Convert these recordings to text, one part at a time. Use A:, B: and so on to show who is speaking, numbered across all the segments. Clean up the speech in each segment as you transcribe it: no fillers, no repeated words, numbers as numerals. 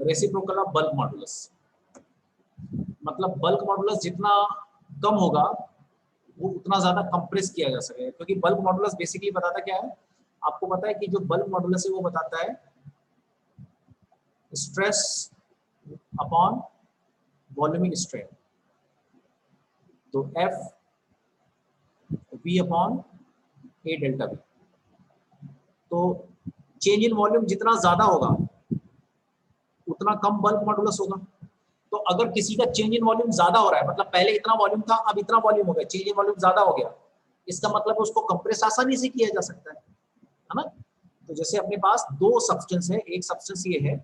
A: Reciprocal of bulk modulus, मतलब bulk modulus जितना कम होगा वो उतना ज्यादा कंप्रेस किया जा सके, क्योंकि बल्क मॉडुलस बेसिकली बताता क्या है, आपको पता है कि जो बल्क मॉडुलस है वो बताता है स्ट्रेस अपॉन वॉल्यूमिक स्ट्रेन, तो F V upon A delta V. तो चेंज इन वॉल्यूम जितना ज्यादा होगा उतना कम बल्क मॉडुलस होगा। तो अगर किसी का चेंज इन वॉल्यूम ज्यादा हो रहा है, मतलब पहले इतना वॉल्यूम था अब इतना वॉल्यूम हो गया, चेंज इन वॉल्यूम ज्यादा हो गया, इसका मतलब उसको कंप्रेस आसानी से किया जा सकता है ना। तो जैसे अपने पास दो सब्सटेंस है, एक सब्सटेंस ये है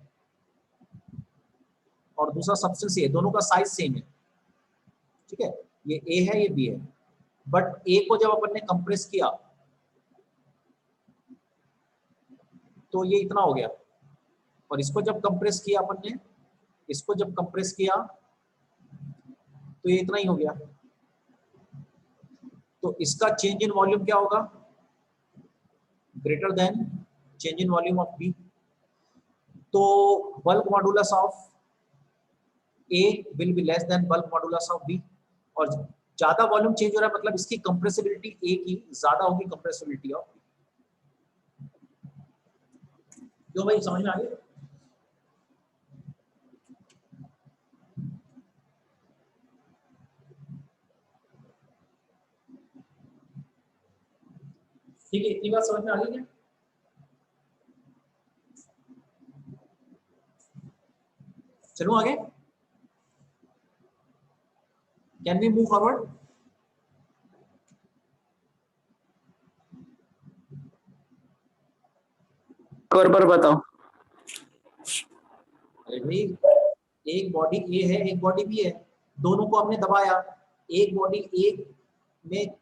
A: और दूसरा सब्सटेंस ये, दोनों का साइज सेम है, ठीक है, ये ए है ये बी है, बट ए को जब अपन ने कंप्रेस किया तो ये इतना हो गया, और इसको जब कंप्रेस किया अपन ने, इसको जब कंप्रेस किया तो ये इतना ही हो गया। तो इसका चेंज इन वॉल्यूम क्या होगा, greater than change in volume of B. तो bulk modulus of A will be less than bulk modulus of B, और ज्यादा वॉल्यूम चेंज हो रहा है मतलब इसकी कंप्रेसिबिलिटी ए की ज्यादा होगी कंप्रेसिबिलिटी ऑफ बी। क्यों भाई, समझ में आ गया? ठीक है, इतनी बात समझ में आ गई क्या? चलो आगे, कैन वी मूव फॉरवर्ड?
B: पर बताओ।
A: अरे भाई, एक बॉडी ए है एक बॉडी बी है, दोनों को हमने दबाया, एक बॉडी ए में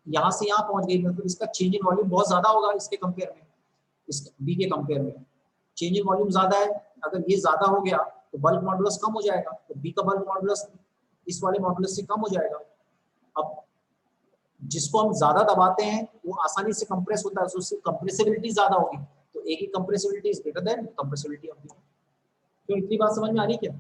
A: यहाँ से यहाँ पहुंच गई, मतलब इसका चेंज इन वॉल्यूम बहुत ज्यादा होगा इसके कंपेयर में, इस बी के कंपेयर में चेंज इन वॉल्यूम ज्यादा है। अगर ये ज्यादा हो गया तो बल्क मॉडुलस कम हो जाएगा, तो बी का बल्क मॉडुलस इस वाले मॉडुलस से कम हो जाएगा। अब जिसको हम ज्यादा दबाते हैं वो आसानी से कंप्रेस होता है, तो उसकी कंप्रेसिबिलिटी ज्यादा होगी, तो ए की compressibility is greater than compressibility of B. तो इतनी बात समझ में आ रही क्या?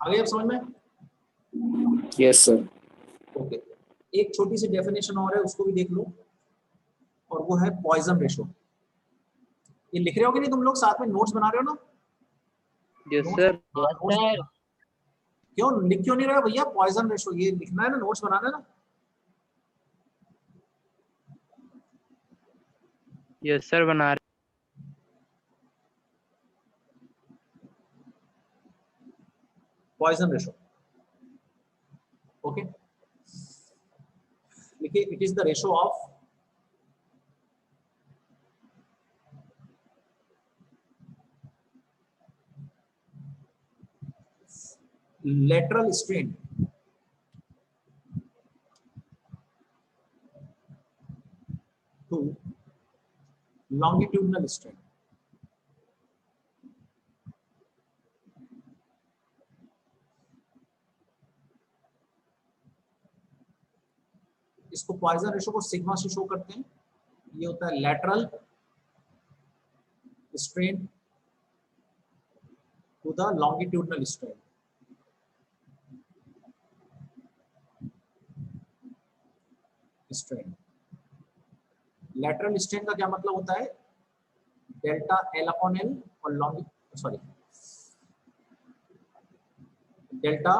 A: आगे अब समझ में?
B: Yes sir.
A: ओके, एक छोटी सी डेफिनेशन और है, उसको भी देख लो, और वो है पॉइजन रेशो। ये लिख रहे हो कि नहीं तुम लोग, साथ में नोट्स बना रहे हो ना?
B: Yes sir.
A: क्यों लिख क्यों नहीं रहे हो भैया? पॉइजन रेशो ये लिखना है ना, नोट्स बनाना है ना।
B: यस सर, बना रहे।
A: पॉइजन रेशो, ओके, लिखिए, it is the ratio of lateral strain to longitudinal strain। इसको पॉइजन रेशो को सिग्मा से शो करते हैं। ये होता है lateral strain to the longitudinal strain। Strain, lateral strain का क्या मतलब होता है, डेल्टा एल अपॉन एल और sorry delta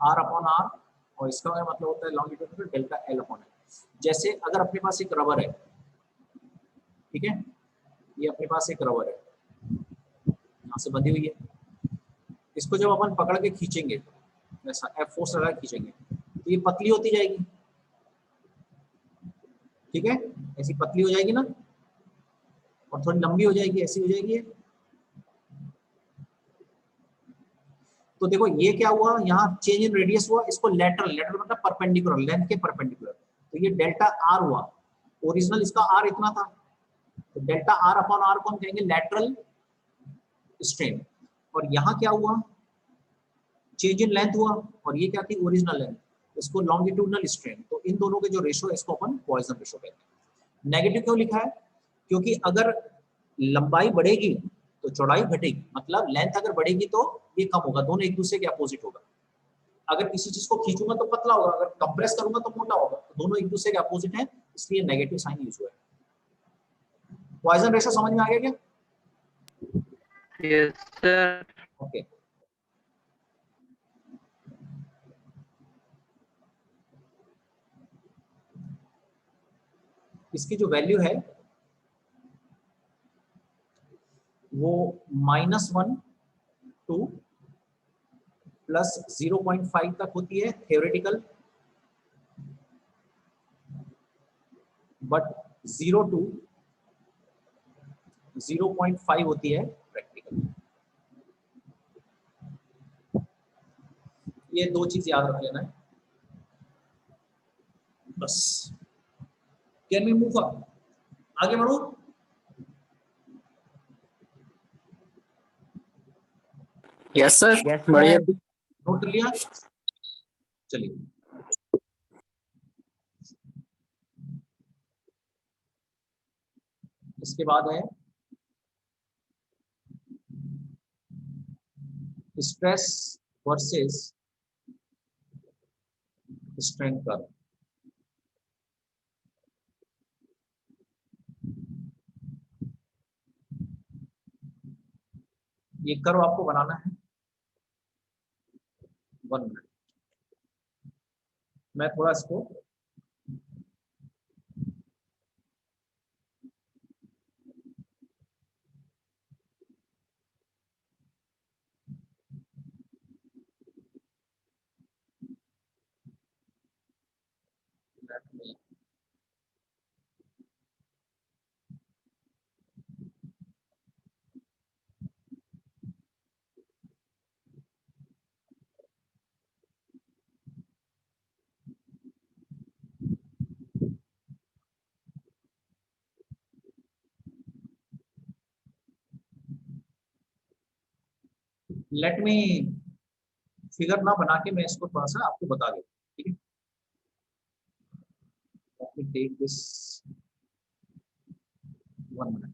A: R upon R, और इसका क्या मतलब होता है longitudinal delta L upon L. जैसे अगर अपने पास एक रबर है, ठीक है, ये अपने पास एक रबर है, यहाँ से बंधी हुई है, इसको जब अपन पकड़ के खींचेंगे, ऐसा एफ फोर्स लगा खींचेंगे, तो ये पतली होती जाएगी, ठीक है, ऐसी पतली हो जाएगी ना, और थोड़ी लंबी हो जाएगी, ऐसी हो जाएगी। तो देखो ये क्या हुआ, यहाँ चेंज इन रेडियस हुआ, इसको लेटरल, लेटरल मतलब परपेंडिकुलर, लेंथ के परपेंडिकुलर, तो ये डेल्टा आर हुआ, ओरिजिनल इसका आर इतना था, तो डेल्टा आर अपॉन आर को हम कहेंगे लेटरल स्ट्रेन। और यहाँ क्या हुआ, चेंज इन लेंथ हुआ, और ये क्या थी, ओरिजिनल लेंथ, इसको लॉन्गिट्यूडनल स्ट्रेन। तो इन दोनों के जो रेशो है इसको अपन पॉइसन रेशो कहते हैं। नेगेटिव क्यों लिखा है, क्योंकि अगर लंबाई बढ़ेगी तो चौड़ाई घटेगी, मतलब लेंथ अगर बढ़ेगी तो ये कम होगा, दोनों एक दूसरे के अपोजिट होगा। अगर किसी चीज को खींचूंगा तो पतला होगा, अगर कंप्रेस करूंगा तो मोटा होगा, तो दोनों एक दूसरे के अपोजिट है, इसलिए नेगेटिव साइन यूज हुआ है। पॉइसन रेशो समझ में आ गया क्या?
B: Yes sir.
A: ओके, इसकी जो वैल्यू है वो -1 टू +0.5 तक होती है थ्योरेटिकल, बट 0 टू 0.5 होती है प्रैक्टिकल। ये दो चीज याद रख लेना है बस। कैन वी मूव अप, आगे बढ़ो।
B: Yes sir.
C: यस
B: बढ़िया।
C: सर।
A: नोट कर लिया, चलिए। इसके बाद है स्ट्रेस वर्सेस स्ट्रेंथ कर्व। ये कर्व आपको बनाना है 1 मिनट। मैं थोड़ा इसको लेट मी फिगर ना बना के मैं इसको थोड़ा सा आपको बता देता हूँ, ठीक है। Let me take this 1 minute.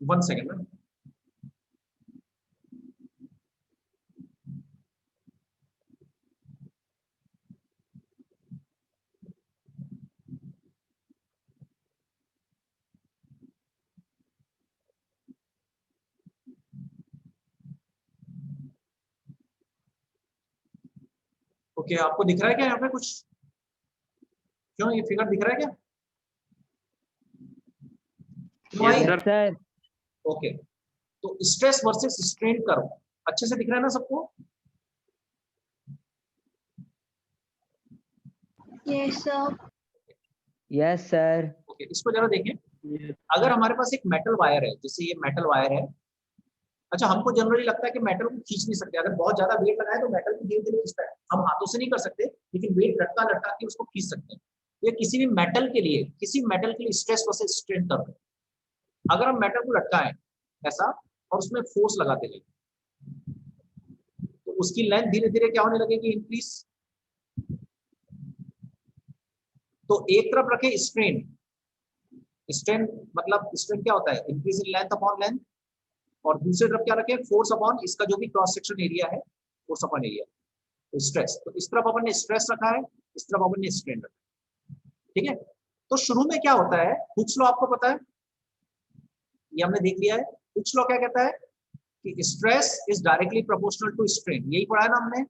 A: One second में ओके, आपको दिख रहा है क्या यहाँ पे कुछ? क्यों, ये फिगर दिख रहा है क्या? क्यों आई?
B: Yes
C: sir.
A: ओके, तो स्ट्रेस वर्सेस स्ट्रेन कर्व अच्छे से दिख रहा है ना सबको?
D: Yes sir.
C: Yes sir.
A: Okay, इसको जरा देखें।
B: सर।
A: अगर हमारे पास एक मेटल वायर है, जैसे ये मेटल वायर है, अच्छा हमको जनरली लगता है कि मेटल को खींच नहीं सकते, अगर बहुत ज्यादा वेट लगाए तो मेटल को धीरे धीरे खींचता है, हम हाथों से नहीं कर सकते, लेकिन वेट लटका लटका के उसको खींच सकते हैं। ये किसी भी मेटल के लिए, किसी मेटल के लिए स्ट्रेस वर्सेस स्ट्रेन कर्व है। अगर हम मेटल को लटकाएं ऐसा और उसमें फोर्स लगाते जाए तो उसकी लेंथ धीरे धीरे क्या होने लगेगी, इंक्रीज। तो एक तरफ रखे स्ट्रेन, स्ट्रेन मतलब स्ट्रेन क्या होता है, increase in length upon length, और दूसरी तरफ क्या रखे, फोर्स अपॉन इसका जो भी क्रॉस सेक्शन एरिया है, फोर्स अपॉन एरिया, तो स्ट्रेस। तो इस तरफ अपन ने स्ट्रेस रखा है, इस तरफ अपन ने स्ट्रेन रखा है, ठीक है। तो शुरू में क्या होता है, हुक्स लॉ आपको पता है, ये हमने देख लिया है। हुक्स लॉ क्या कहता है कि stress is directly proportional to strain, यही पढ़ा है ना हमने।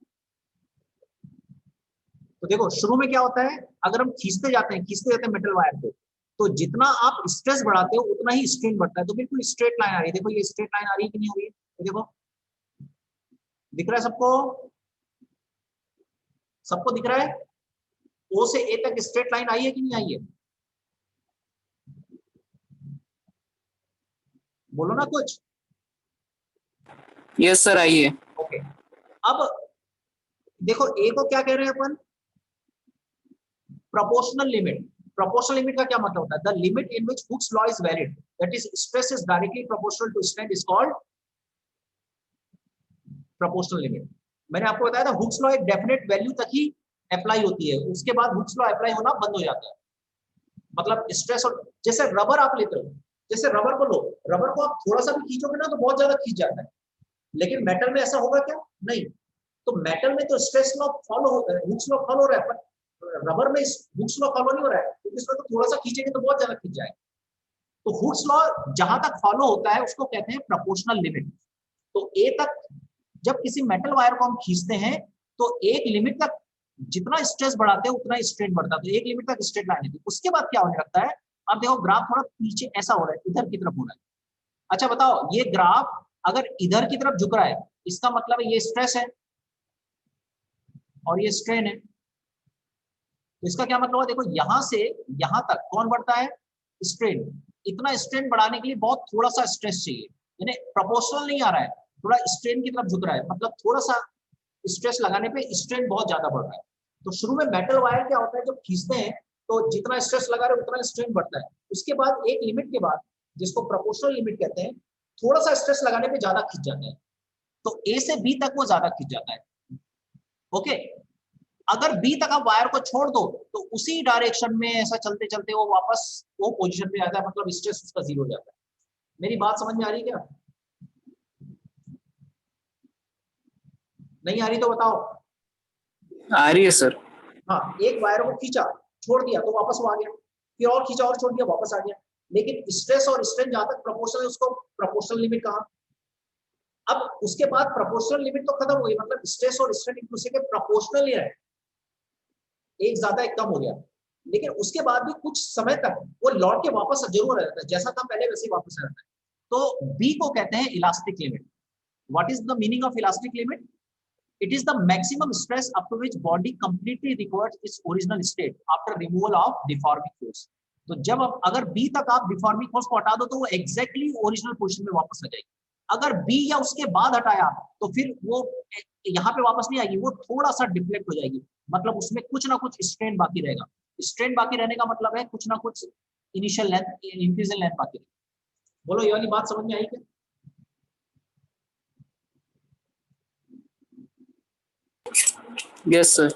A: तो देखो शुरू में क्या होता है, अगर हम खींचते जाते हैं मेटल वायर को, तो जितना आप स्ट्रेस बढ़ाते हो उतना ही स्ट्रेन बढ़ता है। तो बिल्कुल स्ट्रेट लाइन आ रही है, देखो ये स्ट्रेट लाइन आ रही है कि नहीं आ रही है, ये देखो दिख रहा है सबको, सबको दिख रहा है। ओ से ए तक स्ट्रेट लाइन आई है कि नहीं आई है, बोलो ना कुछ।
B: यस सर, आइए।
A: ओके, अब देखो ए को क्या कह रहे हैं अपन, प्रोपोर्शनल लिमिट। प्रोपोर्शनल लिमिट का क्या मतलब होता है, the limit in which Hooke's law is valid, that is stress is directly proportional to strength is called proportional limit. मैंने आपको बताया था हुक्स लॉ एक डेफिनेट वैल्यू तक ही अप्लाई होती है, उसके बाद हुक्स लॉ अप्लाई होना बंद हो जाता है। मतलब स्ट्रेस, और जैसे रबर आप लेते हो, जैसे रबर को लो, रबर को आप थोड़ा सा भी खींचोगे ना तो बहुत ज्यादा खींच जाता है, लेकिन मेटल में ऐसा होगा क्या, नहीं। तो मेटल में तो स्ट्रेस लॉ फॉलो होता है, हुक्स लॉ फॉलो हो रहा है, पर रबर में हुक्स लॉ फॉलो नहीं हो रहा है, क्योंकि इसमें तो थोड़ा सा खींचेंगे तो बहुत ज्यादा खींच जाएगा। तो हुक्स लॉ जहां तक फॉलो होता है उसको कहते हैं प्रोपोर्शनल लिमिट। तो ए तक जब किसी मेटल वायर को हम खींचते हैं तो एक लिमिट तक जितना स्ट्रेस बढ़ाते हैं उतना स्ट्रेन बढ़ता है, तो एक लिमिट तक स्ट्रेन लाने की। उसके बाद क्या होने लगता है, अब देखो ग्राफ थोड़ा पीछे ऐसा हो रहा है, इधर की तरफ हो रहा है। अच्छा बताओ, ये ग्राफ अगर इधर की तरफ झुक रहा है, इसका मतलब है ये स्ट्रेस है और ये स्ट्रेन है। तो इसका क्या मतलब है, देखो यहां से यहां तक कौन बढ़ता है, स्ट्रेन। इतना स्ट्रेन बढ़ाने के लिए बहुत थोड़ा सा स्ट्रेस चाहिए, यानी प्रोपोर्शनल नहीं आ रहा है, थोड़ा स्ट्रेन की तरफ झुक रहा है, मतलब थोड़ा सा स्ट्रेस लगाने पे स्ट्रेन बहुत ज्यादा बढ़ रहा है। तो शुरू में मेटल वायर क्या होता है, जब खींचते हैं तो जितना स्ट्रेस लगा रहे उतना स्ट्रेन बढ़ता है, उसके बाद एक लिमिट के बाद, जिसको प्रोपोर्शनल लिमिट कहते हैं, थोड़ा सा स्ट्रेस लगाने पे ज्यादा खींच जाता है, तो ए से बी तक वो ज्यादा खींच जाता है। ओके, अगर बी तक आप वायर को छोड़ दो तो उसी डायरेक्शन में ऐसा चलते चलते वो वापस वो पोजीशन पे आता है, मतलब स्ट्रेस उसका जीरो हो जाता है। मेरी बात समझ में आ रही है क्या, नहीं आ रही तो बताओ।
B: आ रही है सर।
A: हाँ, एक वायर को खींचा, छोड़ दिया तो वापस वो आ गया, फिर और खींचा और छोड़ दिया वापस आ गया। लेकिन स्ट्रेस और स्ट्रेन जहां तक प्रोपोर्शनल है उसको प्रोपोर्शनल लिमिट कहा। अब उसके बाद प्रोपोर्शनल लिमिट तो खत्म हो गई, मतलब स्ट्रेस और स्ट्रेन एक दूसरे के प्रोपोर्शनल ही रहे, एक ज्यादा एक कम हो गया। लेकिन उसके बाद भी कुछ समय तक वो लौट के वापस जरूर रहता है, जैसा था पहले वैसे ही वापस रहता है। तो बी को कहते हैं elastic limit. What is the meaning of elastic limit, it is the maximum stress up to which body completely recovers its original state after removal of deforming force। तो जब अगर B तक आप डिफॉर्मिंग फोर्स को हटा दो तो वो एग्जैक्टली ओरिजिनल पोजीशन में वापस आ जाएगी। अगर B या उसके बाद हटाया तो फिर वो यहाँ पे वापस नहीं आएगी, वो थोड़ा सा डिफ्लेक्ट हो जाएगी, मतलब उसमें कुछ ना कुछ स्ट्रेन बाकी रहेगा। स्ट्रेन बाकी रहने का मतलब है कुछ ना कुछ initial length, increase in length बाकी रहेगी। बोलो ये वाली बात समझ में आई क्या?
B: Yes sir.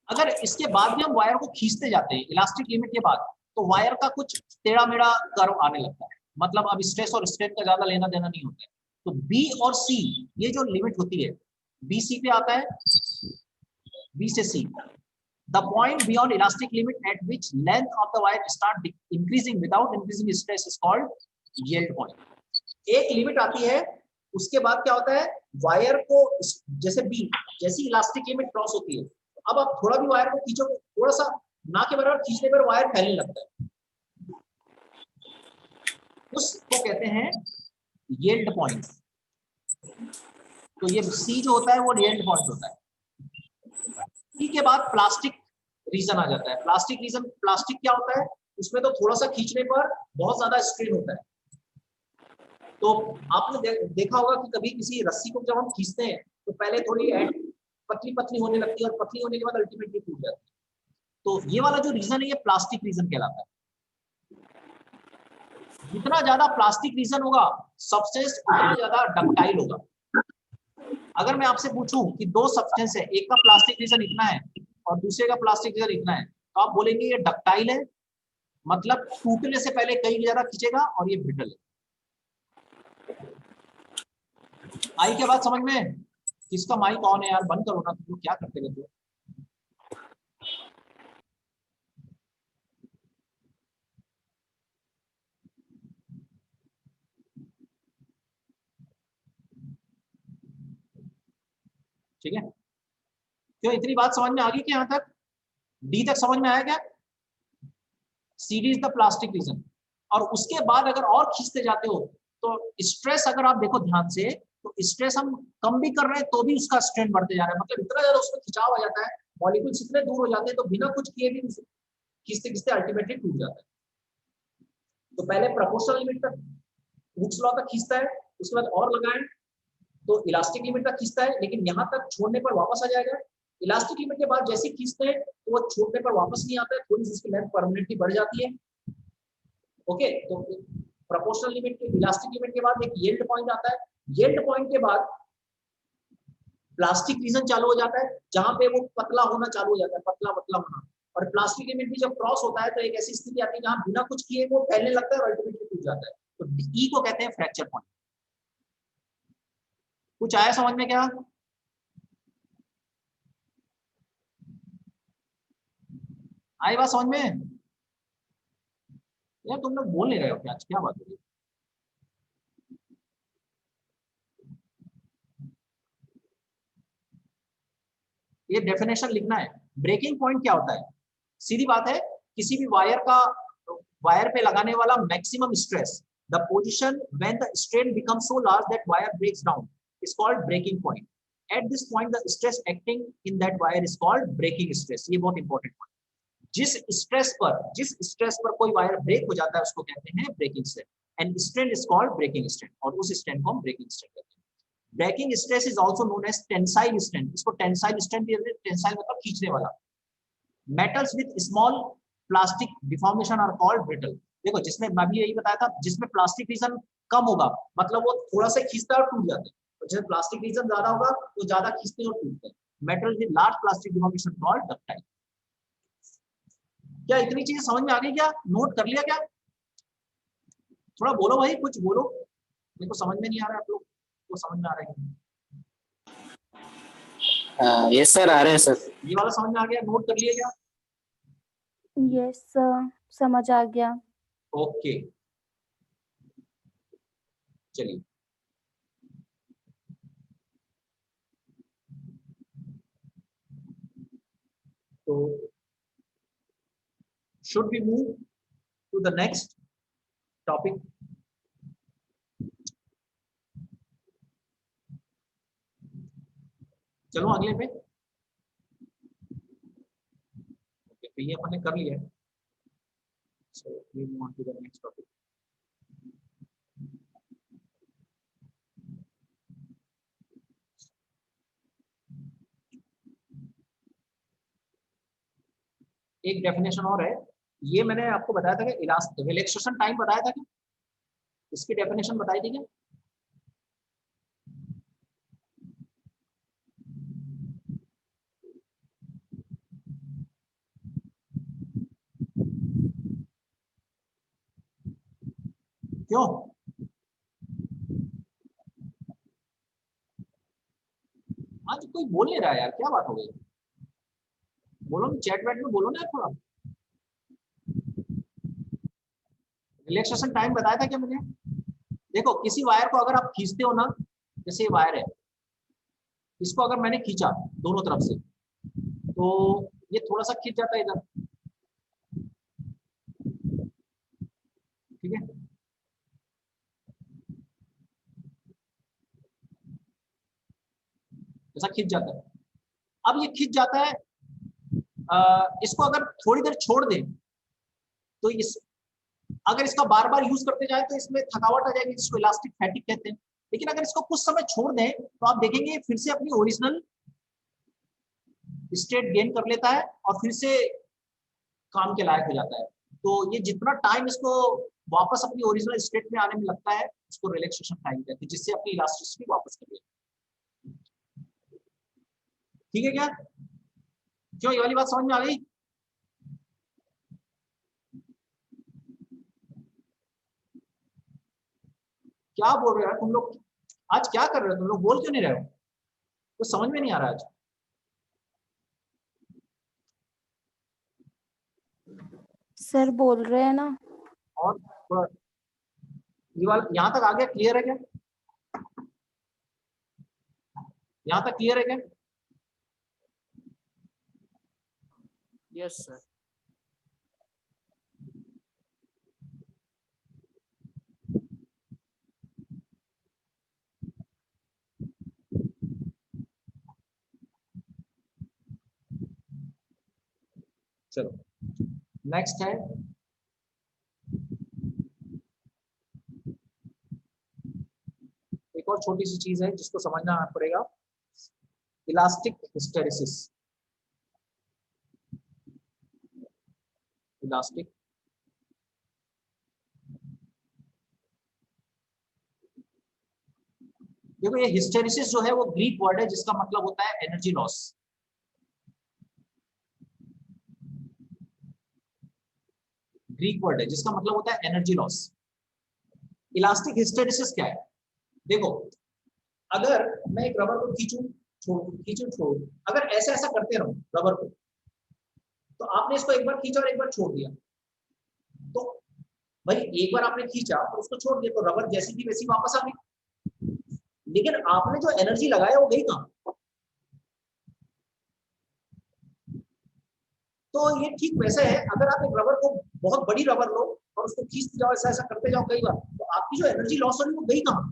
A: अगर इसके बाद भी हम वायर को खींचते जाते हैं इलास्टिक लिमिट के बाद, तो वायर का कुछ टेढ़ा मेढ़ा कर्व आने लगता है, मतलब अब स्ट्रेस और स्ट्रेन का ज्यादा लेना देना नहीं होता है। तो बी और सी, ये जो लिमिट होती है, बी सी पे आता है, बी से C, the point beyond elastic limit at which length of the wire start increasing without increasing stress is called yield point. एक लिमिट आती है, उसके बाद क्या होता है, वायर को जैसे बी, जैसी इलास्टिक लिमिट क्रॉस होती है, अब आप थोड़ा भी वायर को खींचो, थोड़ा सा ना के बराबर खींचने पर वायर फैलने लगता है, उसको कहते हैं यील्ड पॉइंट। तो ये सी जो होता है वो यील्ड पॉइंट होता है। सी के बाद प्लास्टिक रीजन आ जाता है। प्लास्टिक रीजन, प्लास्टिक क्या होता है, उसमें तो थोड़ा सा खींचने पर बहुत ज्यादा स्ट्रेन होता है। तो आपने देखा होगा कि कभी किसी रस्सी को जब हम खींचते हैं तो पहले थोड़ी पतली पतली होने लगती है और पतली होने के बाद अल्टीमेटली टूट जाती है। तो ये वाला जो रीजन है ये प्लास्टिक रीजन कहलाता है। जितना ज्यादा प्लास्टिक रीजन होगा सब्सटेंस उतना ज्यादा डक्टाइल होगा। अगर मैं आपसे पूछूं कि दो सब्सटेंस है, एक का प्लास्टिक रीजन इतना है और दूसरे का प्लास्टिक रीजन इतना है, तो आप बोलेंगे ये डक्टाइल है, मतलब टूटने से पहले कहीं ज्यादा खींचेगा, और ये ब्रिटल है। आई क्या बात समझ में? किसका माइक ऑन है यार, बंद करो ना, तुम क्या करते रहते हो। ठीक है, क्यों इतनी बात समझ में आ गई कि यहाँ तक, डी तक समझ में आया क्या? CD is the plastic region. और उसके बाद अगर और खींचते जाते हो तो स्ट्रेस, अगर आप देखो ध्यान से, तो स्ट्रेस हम कम भी कर रहे हैं तो भी उसका स्ट्रेन बढ़ते जा रहा है, मतलब इतना ज्यादा उसमें खिंचाव आ जाता है, मॉलिक्यूल्स इतने दूर हो जाते हैं तो बिना कुछ किए भी खींचते खींचते अल्टीमेटली टूट जाता है। तो पहले प्रोपोर्शनल लिमिट तक हुक्स लॉ तक खींचता है, उसके बाद और लगाएं तो इलास्टिक लिमिट तक खींचता है, लेकिन यहाँ तक छोड़ने पर वापस आ जाएगा। इलास्टिक लिमिट के बाद जैसे खींचते हैं तो वो छोड़ने पर वापस नहीं आता है, थोड़ी सी उसकी लेंथ परमानेंटली बढ़ जाती है। ओके, तो प्रोपोर्शनल लिमिट के इलास्टिक लिमिट के बाद एक यील्ड पॉइंट आता है। यील्ड पॉइंट के बाद प्लास्टिक रीजन चालू हो जाता है, जहां पे वो पतला होना चालू हो जाता है, पतला पतला होना। और प्लास्टिक लिमिट भी जब क्रॉस होता है तो एक ऐसी स्थिति आती है जहां बिना कुछ किए वो फैलने लगता है और अल्टीमेटली टूट जाता है। तो ई को कहते हैं फ्रैक्चर पॉइंट। कुछ आया समझ में क्या? आई बात समझ में? यार तुम लोग बोल नहीं रहे हो क्या? आज क्या बात हो रही है? ये डेफिनेशन लिखना है। ब्रेकिंग पॉइंट क्या होता है? सीधी बात है, किसी भी वायर पे लगाने वाला maximum stress, the position when the strain becomes so large that wire breaks down is called breaking point. At this point the stress acting in that wire is called breaking stress. ये बहुत important point. जिस stress पर कोई wire break हो जाता है उसको कहते हैं breaking stress, and strain is called breaking strain, और उस स्ट्रेन को हम ब्रेकिंग स्ट्रेन कहते हैं। Breaking stress is also known as tensile strain. इसको टेंसाइल स्ट्रेन भी कहते हैं, टेंसाइल मतलब खींचने वाला। Metals with small plastic deformation are called brittle. देखो, जिसमें मैं भी यही बताया था, जिसमें प्लास्टिक रीजन कम होगा मतलब वो थोड़ा सा खींचता है और टूट जाता है, और जिसमें प्लास्टिक रीजन ज्यादा होगा वो ज्यादा खींचते हैं और टूटते हैं। Metal with large plastic deformation called ductile. क्या इतनी चीजें समझ में आ गई? क्या नोट कर लिया? क्या थोड़ा बोलो भाई, कुछ बोलो। मेरे को समझ में नहीं आ रहा है, आप लोग को समझ में आ रहा है?
B: यस सर, आ रहे हैं सर।
A: ये वाला समझ में आ गया? नोट कर लिया क्या?
D: यस सर, समझ आ गया।
A: ओके, चलिए। तो should we move to the next topic? चलो अगले पे। ओके, तो ये अपन ने कर लिया है। So we move on to the next topic. एक डेफिनेशन और है, ये मैंने आपको बताया था कि रिलैक्सेशन टाइम बताया था कि इसकी डेफिनेशन बताई थी क्या? क्यों? आज कोई बोल नहीं रहा है यार, क्या बात हो गई? बोलो, चैट वैट में बोलो ना थोड़ा। रिलैक्सेशन टाइम बताया था क्या मैंने? देखो, किसी वायर को अगर आप खींचते हो ना, जैसे ये वायर है, इसको अगर मैंने खींचा दोनों तरफ से तो ये थोड़ा सा खींच जाता है इधर, ठीक है? ऐसा खींच जाता है। अब ये खींच जाता है, इसको अगर थोड़ी देर छोड़ दें तो इस अगर इसका बार बार यूज करते जाए तो इसमें थकावट आ जाएगी, जिसको इलास्टिक फैटिक कहते हैं। लेकिन अगर इसको कुछ समय छोड़ दें तो आप देखेंगे फिर से अपनी ओरिजिनल स्टेट गेन कर लेता है और फिर से काम के लायक हो जाता है। तो ये जितना टाइम इसको वापस अपनी ओरिजिनल स्टेट में आने में लगता है उसको रिलैक्सेशन टाइम कहते हैं, जिससे अपनी इलास्टिसिटी वापस कर ले। ठीक है क्या? क्यों, ये वाली बात समझ में आ गई? क्या बोल रहे हो तुम लोग? आज क्या कर रहे हो तुम लोग? बोल क्यों नहीं रहे हो? कुछ समझ में नहीं आ रहा आज।
D: सर बोल रहे हैं ना।
A: और थोड़ा ये वाला यहाँ तक आ गया? क्लियर है क्या? यहाँ तक क्लियर है क्या?
B: Yes sir.
A: चलो, नेक्स्ट है एक और छोटी सी चीज है जिसको समझना पड़ेगा, इलास्टिक हिस्टेरिसिस। इलास्टिक देखो, ये हिस्टेरिसिस जो है वो ग्रीक वर्ड है जिसका मतलब होता है एनर्जी लॉस। ग्रीक वर्ड है जिसका मतलब होता है एनर्जी लॉस। इलास्टिक हिस्टेरिसिस क्या है? देखो, अगर मैं एक रबर को खींचूं छोड़, अगर ऐसा ऐसा करते रहूं रबर को, तो आपने इसको एक बार खींचा और एक बार छोड़ दिया, तो भाई एक बार आपने खींचा और उसको छोड़ दिया तो रबर जैसी थी वैसी वापस आ गई, लेकिन आपने जो एनर्जी लगाया वो गई कहां? तो ये ठीक वैसे है, अगर आप एक रबर को, बहुत बड़ी रबर लो और उसको खींचते जाओ, ऐसा ऐसा करते जाओ कई बार, तो आपकी जो एनर्जी लॉस हो रही है वो गई कहां?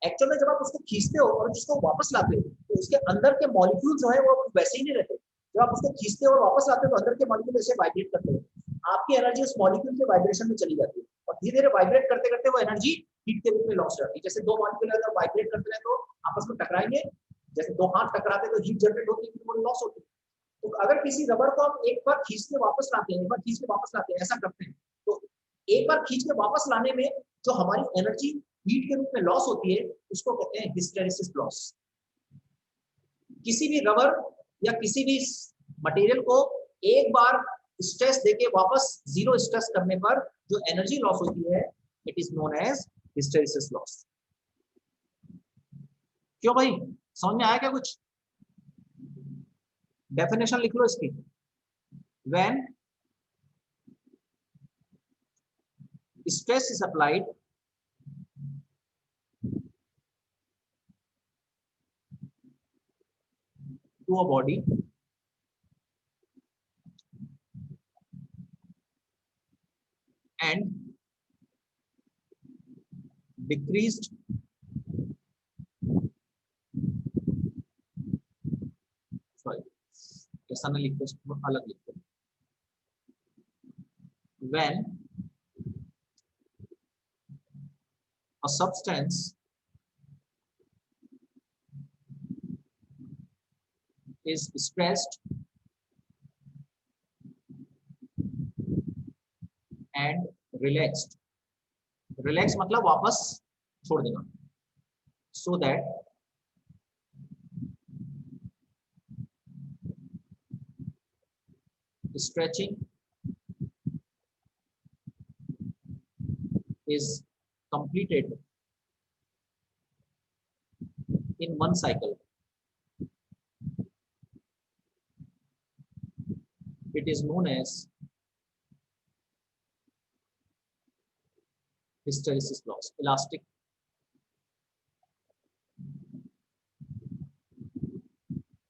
A: एक्चुअल में जब आप उसको खींचते हो और जिसको वापस लाते हो, तो उसके अंदर के मॉलिक्यूल जो है वो वैसे ही नहीं रहते। जब आप उसको खींचते हो और वापस लाते हो तो अंदर के मॉलिक्यूल ऐसे वाइब्रेट करते हो, आपकी एनर्जी उस मॉलिक्यूल के वाइब्रेशन में चली जाती है और धीरे धीरे वाइब्रेट करते करते वो एनर्जी हीट के रूप में लॉस हो जाती है। जैसे दो मॉलिक्यूल अगर वाइब्रेट करते रहे तो आपस में टकराएंगे, जैसे दो हाथ टकराते तो हीट जनरेट होती है, वो लॉस होती है। तो अगर किसी रबर को हम एक बार खींच के वापस लाते हैं, एक बार खींच के वापस लाते हैं, ऐसा करते हैं, तो एक बार खींच के वापस लाने में जो हमारी एनर्जी हीट के रूप में लॉस होती है उसको कहते हैं हिस्टेरिसिस लॉस। किसी भी रबर या किसी भी मटेरियल को एक बार स्ट्रेस देके वापस जीरो स्ट्रेस करने पर जो एनर्जी लॉस होती है, it is known as hysteresis loss. क्यों भाई, समझ में आया क्या कुछ? डेफिनेशन लिख लो इसकी। When stress is applied to a body and decreased sorry ऐसा ना लिखो, अलग लिखो। when a substance is stressed and relaxed, relax मतलब वापस छोड़ देना, so that stretching is completed in one cycle, it is known as hysteresis loss. Elastic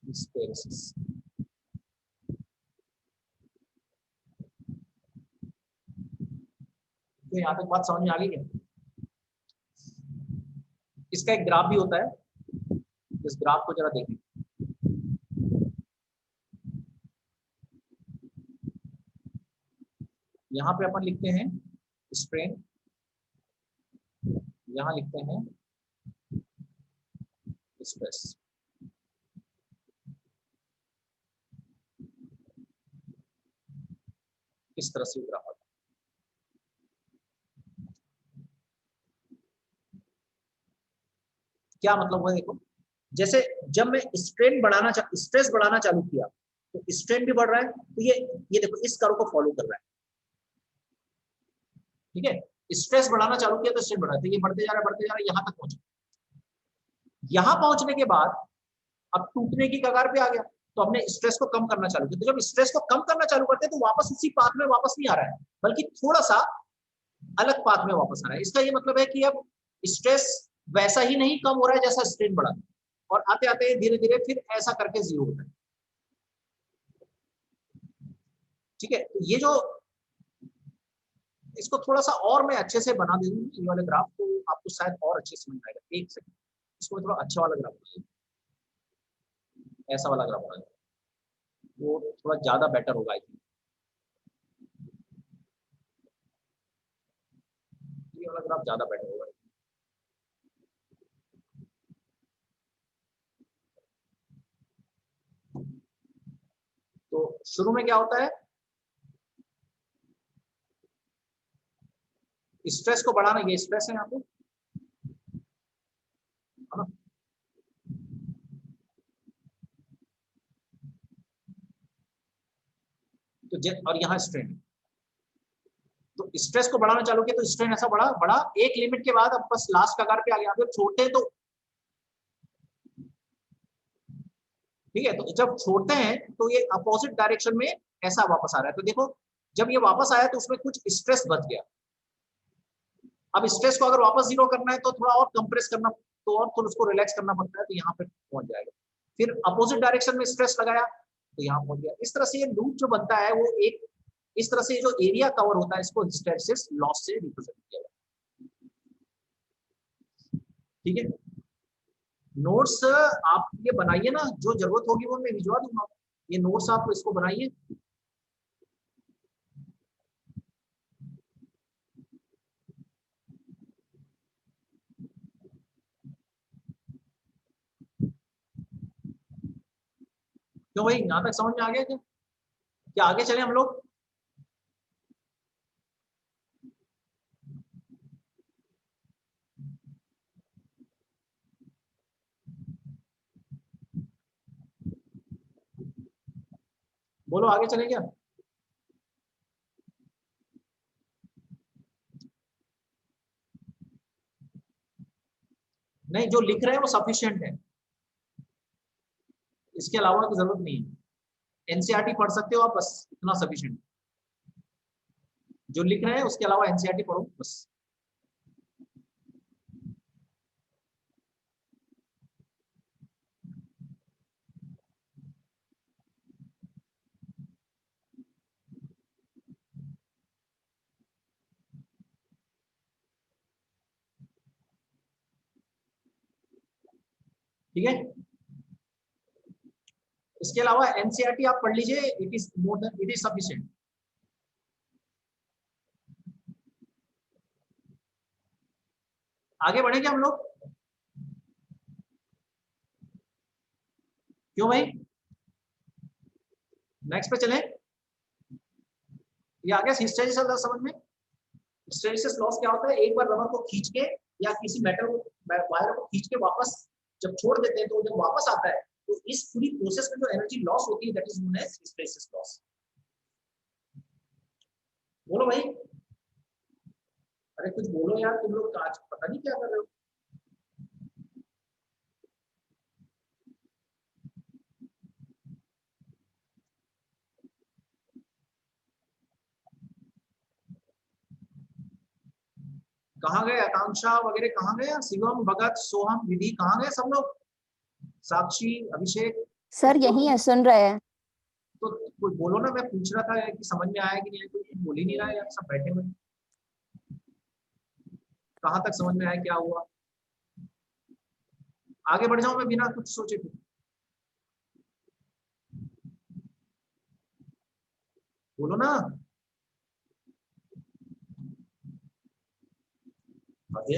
A: hysteresis. तो यहाँ तक बात समझ में आ गई है? इसका एक ग्राफ भी होता है, इस ग्राफ को जरा देखें। यहाँ पे अपन लिखते हैं स्ट्रेन, यहाँ लिखते हैं स्ट्रेस। इस तरह से ग्राफ आता है। क्या मतलब हुआ देखो, जैसे जब मैं स्ट्रेस बढ़ाना चालू किया तो स्ट्रेन भी बढ़ रहा है, तो ये देखो इस कर्व को फॉलो कर रहा है, ठीक है। स्ट्रेस बढ़ाना चालू किया तो स्ट्रेन बढ़ रहा है, तो ये बढ़ते जा रहा है बढ़ते जा रहा है, यहां तक पहुंचा। यहां पहुंचने के बाद अब टूटने की कगार पे आ गया, तो हमने स्ट्रेस को कम करना चालू किया। तो जब स्ट्रेस को कम करना चालू करते हैं तो वापस उसी पाथ में वापस नहीं आ रहा है, बल्कि थोड़ा सा अलग पाथ में वापस आ रहा है। इसका ये मतलब है कि अब स्ट्रेस वैसा ही नहीं कम हो रहा है जैसा स्ट्रेन बढ़ा, और आते आते धीरे धीरे फिर ऐसा करके जीरो होता है, ठीक है। तो ये जो, इसको थोड़ा सा और मैं अच्छे से बना दे दूं ये वाले ग्राफ, तो आपको शायद और अच्छे से समझ आएगा। एक सेकंड, इसको थोड़ा अच्छा वाला ग्राफ बनाइए, ऐसा वाला ग्राफ बनाइए, वो थोड़ा ज्यादा बेटर होगा आई थिंक। ये वाला ग्राफ ज्यादा बेटर होगा। शुरू में क्या होता है, स्ट्रेस को बढ़ाना, ये स्ट्रेस है यहाँ पे, है ना? तो और यहाँ स्ट्रेन, तो स्ट्रेस को बढ़ाना चालू किया तो स्ट्रेन ऐसा बढ़ा बढ़ा, एक लिमिट के बाद अब बस लास्ट कगार पे आ गया। अगर छोड़ते तो ठीक है, तो जब छोड़ते हैं तो ये अपोजिट डायरेक्शन में ऐसा वापस आ रहा है। तो देखो जब ये वापस आया तो उसमें कुछ स्ट्रेस बच गया। अब स्ट्रेस को अगर वापस जीरो करना है तो थोड़ा और कंप्रेस करना, तो और थोड़ा उसको रिलैक्स करना पड़ता है, तो यहाँ पे पहुंच जाएगा। फिर अपोजिट डायरेक्शन में स्ट्रेस लगाया तो यहाँ पहुंच गया। इस तरह से ये लूप जो बनता है वो एक इस तरह से जो एरिया कवर होता है इसको हिस्टैरिसीस लॉस से रिप्रेजेंट किया जाता है। ठीक है, नोट्स आप ये बनाइए ना, जो जरूरत होगी वो मैं भिजवा दूंगा। ये नोट्स आप इसको बनाइए। क्यों भाई, यहाँ तक समझ में आ गया क्या? क्या आगे चले हम लोग? बोलो आगे चले क्या? नहीं, जो लिख रहे हैं वो सफिशिएंट है, इसके अलावा की जरूरत नहीं है। एनसीईआरटी पढ़ सकते हो आप, बस इतना सफिशिएंट। जो लिख रहे हैं उसके अलावा एनसीईआरटी पढ़ो बस। ठीक है, इसके अलावा एनसीईआरटी आप पढ़ लीजिए, it is more than it is sufficient. आगे बढ़े क्या हम लोग? क्यों भाई, नेक्स्ट पे चले? ये आ गया हिस्टैरिसीस लॉस समझ में? हिस्टैरिसीस लॉस क्या होता है, एक बार रबर को खींच के या किसी मेटल वायर को खींच के वापस जब छोड़ देते हैं तो जब वापस आता है तो इस पूरी प्रोसेस में जो एनर्जी लॉस होती है that is known as hysteresis loss. बोलो भाई, अरे कुछ बोलो यार, तुम लोग आज पता नहीं क्या कर रहे हो। कहाँ गए आकांक्षा वगैरह, कहाँ गए? शिवम, भगत, सोहम, विधि, कहाँ गए सब लोग? साक्षी, अभिषेक,
D: सर यही है, सुन रहे हैं।
A: तो कुछ बोलो ना, मैं पूछ रहा था कि समझ में आया कि नहीं, कोई बोल ही नहीं रहा है यार, सब बैठे हुए। कहाँ तक समझ में आया, क्या हुआ? आगे बढ़ जाऊं मैं बिना कुछ सोचे थे? बोलो ना। आगे